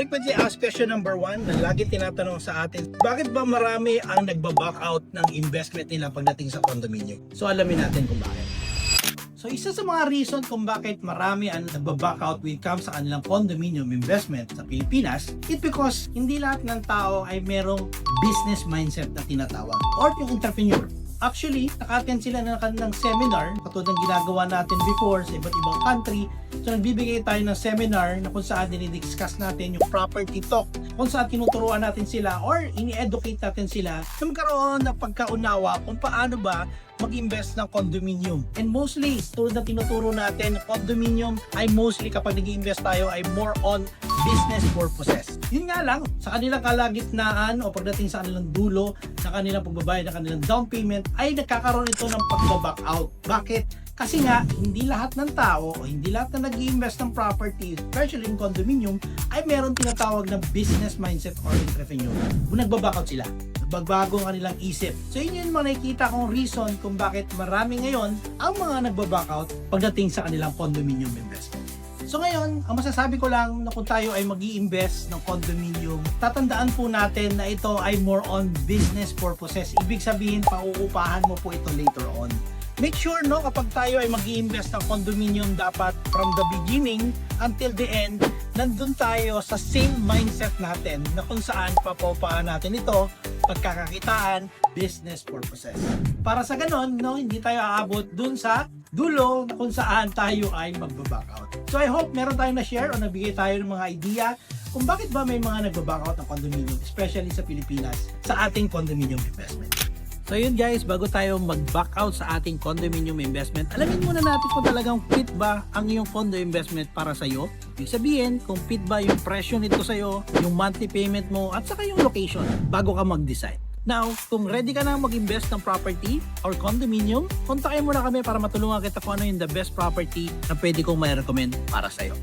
Frequently asked question number 1 na lagi tinatanong sa atin, bakit ba marami ang nagba-back out ng investment nila pagdating sa condominium? So alamin natin kung bakit. So isa sa mga reason kung bakit marami ang nagba-back out when it comes sa kanilang condominium investment sa Pilipinas, it because hindi lahat ng tao ay merong business mindset na tinatawag or yung entrepreneur. Actually, naka-attend sila ng kanilang seminar katulad ng ginagawa natin before sa iba't ibang country. So nagbibigay tayo ng seminar na kung saan dinidiscuss natin yung property talk, kung saan tinuturuan natin sila or ini-educate natin sila na magkaroon ng pagkaunawa kung paano ba mag-invest ng condominium. And mostly, tulad na tinuturo natin, condominium ay mostly kapag nag-invest tayo ay more on business purposes. Yun nga lang, sa kanilang kalagitnaan o pagdating sa kanilang dulo, sa kanilang pagbabayad ng kanilang down payment, ay nagkakaroon ito ng pag-back out. Bakit? Kasi nga, hindi lahat ng tao o hindi lahat na nag-i-invest ng property, especially in condominium, ay meron tinatawag na business mindset or entrepreneur. Kung nagbaback out sila, nagbabago ang kanilang isip. So yun yung mga nakikita kong reason kung bakit marami ngayon ang mga nagbaback out pagdating sa kanilang condominium investment. So ngayon, ang masasabi ko lang na kung tayo ay mag-i-invest ng condominium, tatandaan po natin na ito ay more on business purposes. Ibig sabihin, pauupahan mo po ito later on. Make sure no kapag tayo ay mag-i-invest ng condominium, dapat from the beginning until the end, nandun tayo sa same mindset natin na kung saan papaupahan natin ito, pagkakakitaan, business purposes. Para sa ganon, no, hindi tayo aabot dun sa dulo na kung saan tayo ay magbaback out. So I hope meron tayong na-share o nabigay tayo ng mga idea kung bakit ba may mga nagbaback out ng condominium, especially sa Pilipinas, sa ating condominium investment. So yun guys, bago tayo mag-back out sa ating condominium investment, alamin muna natin kung talagang fit ba ang iyong condo investment para sa iyo. Ibig sabihin, kung fit ba yung presyo nito sa iyo, yung monthly payment mo, at saka yung location bago ka mag-decide. Now, kung ready ka na mag-invest ng property or condominium, kontakin mo na kami para matulungan kita kung ano yung the best property na pwede kong ma-recommend para sa iyo.